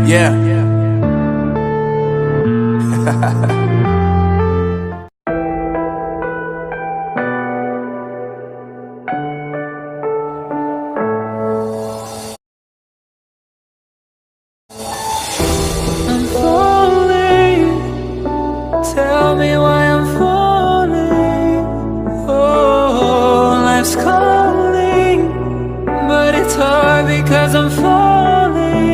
Yeah. I'm falling. Tell me why I'm falling. Oh, life's calling, but it's hard because I'm falling.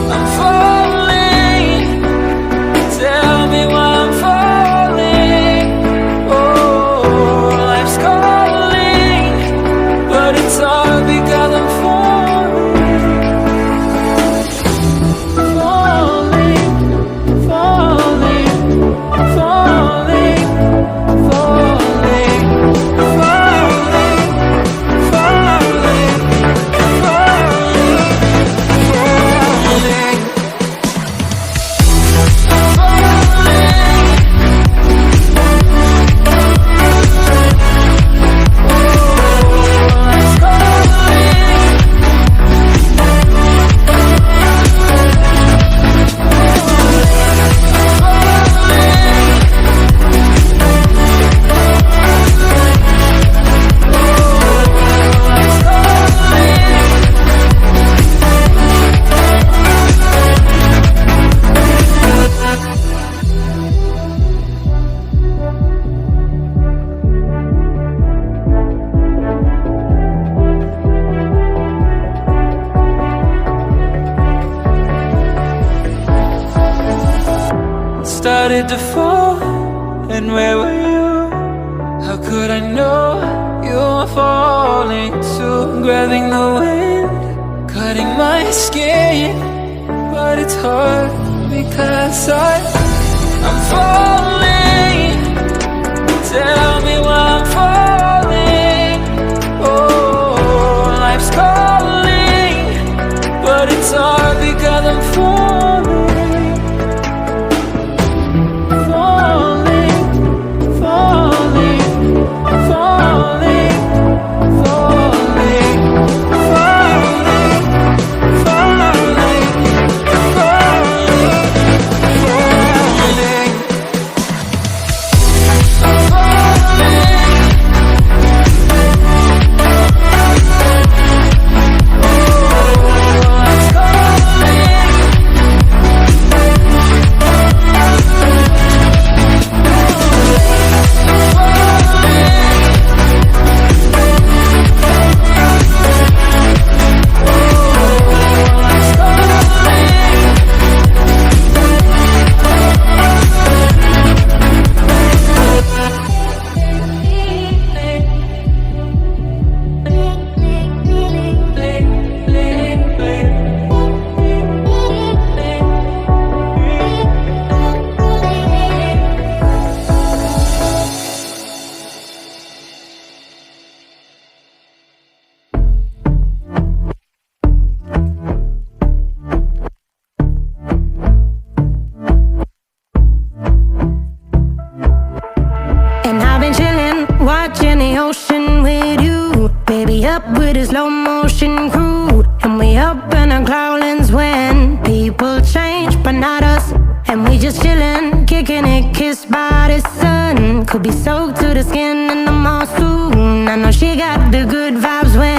I'm falling. Tell me why I'm falling. Oh, life's calling, but it's hard because I'm falling. Falling, falling, falling, falling, falling, falling, started to fall, and where were you? How could I know you were falling too? Grabbing the wind, cutting my skin, but it's hard because I'm falling. Tell me why I'm falling. Oh, life's calling, but it's hard because I'm falling. Watching the ocean with you, baby, up with a slow motion crew. And we up in our growlings when people change, but not us. And we just chillin', kicking it, kissed by the sun. Could be soaked to the skin in the mall soon. I know she got the good vibes when